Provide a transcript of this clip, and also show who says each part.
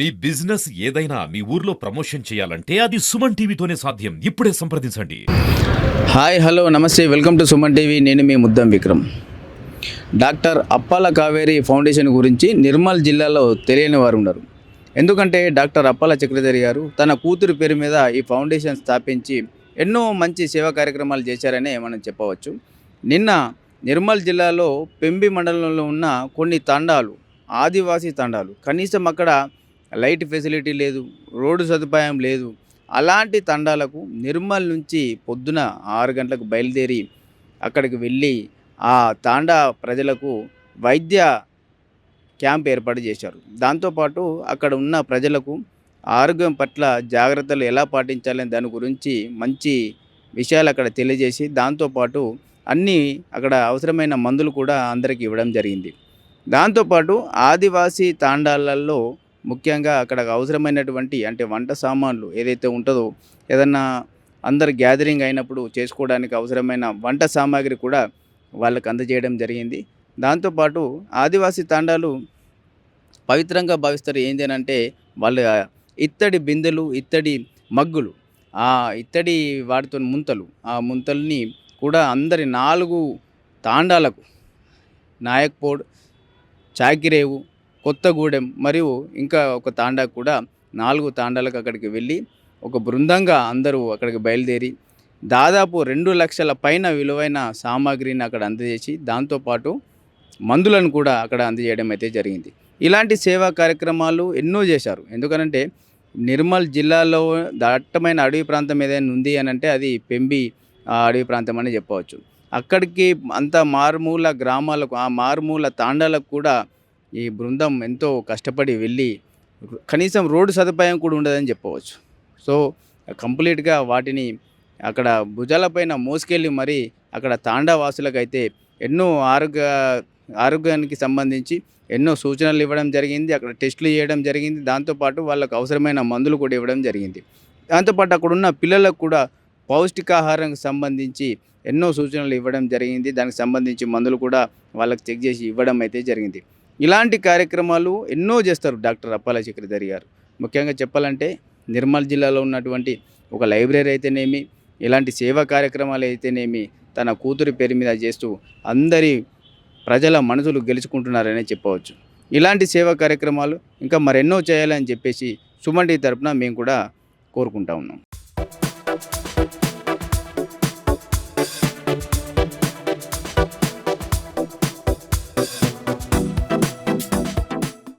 Speaker 1: మీ business ఏదైనా మీ ఊర్లో promotion చేయాలంటే అది సుమన్ టీవీతోనే సాధ్యం. ఇప్పుడే సంప్రదించండి.
Speaker 2: హాయ్ హలో నమస్తే వెల్కమ్ టు సుమన్ టీవీ. నేను మీ ముద్దం విక్రమ్. డాక్టర్ అప్పాల కావేరి ఫౌండేషన్ గురించి నిర్మల్ జిల్లాలో తెలియని వారు ఉన్నారు. ఎందుకంటే డాక్టర్ అప్పాల చక్రధరి గారు తన కూతురు పేరు మీద ఈ ఫౌండేషన్ స్థాపించి ఎన్నో మంచి సేవా కార్యక్రమాలు చేశారనే మనం చెప్పవచ్చు. నిన్న నిర్మల్ జిల్లాలో పెంబి మండలంలో ఉన్న కొన్ని తండాలు, ఆదివాసీ తండాలు, కనీసం అక్కడ లైట్ ఫెసిలిటీ లేదు, రోడ్డు సదుపాయం లేదు. అలాంటి తండాలకు నిర్మల్ నుంచి పొద్దున 6 గంటలకు బయలుదేరి అక్కడికి వెళ్ళి ఆ తాండా ప్రజలకు వైద్య క్యాంప్ ఏర్పాటు చేశారు. దాంతోపాటు అక్కడ ఉన్న ప్రజలకు ఆరోగ్యం పట్ల జాగ్రత్తలు ఎలా పాటించాలని దాని గురించి మంచి విషయాలు అక్కడ తెలియజేసి, దాంతోపాటు అన్నీ అక్కడ అవసరమైన మందులు కూడా అందరికీ ఇవ్వడం జరిగింది. దాంతోపాటు ఆదివాసీ తాండాలలో ముఖ్యంగా అక్కడ అవసరమైనటువంటి అంటే వంట సామాన్లు ఏదైతే ఉంటుందో, ఏదన్నా అందరు గ్యాదరింగ్ అయినప్పుడు చేసుకోవడానికి అవసరమైన వంట సామాగ్రి కూడా వాళ్ళకు అందజేయడం జరిగింది. దాంతోపాటు ఆదివాసీ తాండాలు పవిత్రంగా భావిస్తారు. ఏంటి అని అంటే వాళ్ళ ఇత్తడి బిందెలు, ఇత్తడి మగ్గులు, ఆ ఇత్తడి వాటితో ముంతలు, ఆ ముంతల్ని కూడా అందరి 4 తాండాలకు నాయక్పోడ్, చాకిరేవు, కొత్తగూడెం మరియు ఇంకా ఒక తాండాకు కూడా 4 తాండాలకు అక్కడికి వెళ్ళి ఒక బృందంగా అందరూ అక్కడికి బయలుదేరి దాదాపు 2 లక్షల పైన విలువైన సామాగ్రిని అక్కడ అందజేసి, దాంతోపాటు మందులను కూడా అక్కడ అందజేయడం అయితే జరిగింది. ఇలాంటి సేవా కార్యక్రమాలు ఎన్నో చేశారు. ఎందుకనంటే నిర్మల్ జిల్లాలో దట్టమైన అడవి ప్రాంతం ఏదైనా ఉంది అని అంటే అది పెంబి అడవి ప్రాంతం అని చెప్పవచ్చు. అక్కడికి అంత మారుమూల గ్రామాలకు, ఆ మారుమూల తాండాలకు కూడా ఈ బృందం ఎంతో కష్టపడి వెళ్ళి కనీసం రోడ్డు సదుపాయం కూడా ఉండదని చెప్పవచ్చు. సో కంప్లీట్గా వాటిని అక్కడ భుజాలపైన మోసుకెళ్ళి మరి అక్కడ తాండా వాసులకైతే ఎన్నో ఆరోగ్యానికి సంబంధించి ఎన్నో సూచనలు ఇవ్వడం జరిగింది. అక్కడ టెస్టులు చేయడం జరిగింది. దాంతోపాటు వాళ్ళకు అవసరమైన మందులు కూడా ఇవ్వడం జరిగింది. దాంతోపాటు అక్కడున్న పిల్లలకు కూడా పౌష్టికాహారానికి సంబంధించి ఎన్నో సూచనలు ఇవ్వడం జరిగింది. దానికి సంబంధించి మందులు కూడా వాళ్ళకి చెక్ చేసి ఇవ్వడం అయితే జరిగింది. ఇలాంటి కార్యక్రమాలు ఎన్నో చేస్తారు డాక్టర్ అప్పాల చక్రధరి గారు. ముఖ్యంగా చెప్పాలంటే నిర్మల్ జిల్లాలో ఉన్నటువంటి ఒక లైబ్రరీ అయితేనేమి, ఇలాంటి సేవా కార్యక్రమాలు అయితేనేమి తన కూతురి పేరు మీద చేస్తూ అందరి ప్రజల మనసులు గెలుచుకుంటున్నారనే చెప్పవచ్చు. ఇలాంటి సేవా కార్యక్రమాలు ఇంకా మరెన్నో చేయాలని చెప్పేసి సుమన్ టీవీ తరపున మేము కూడా కోరుకుంటా ఉన్నాం.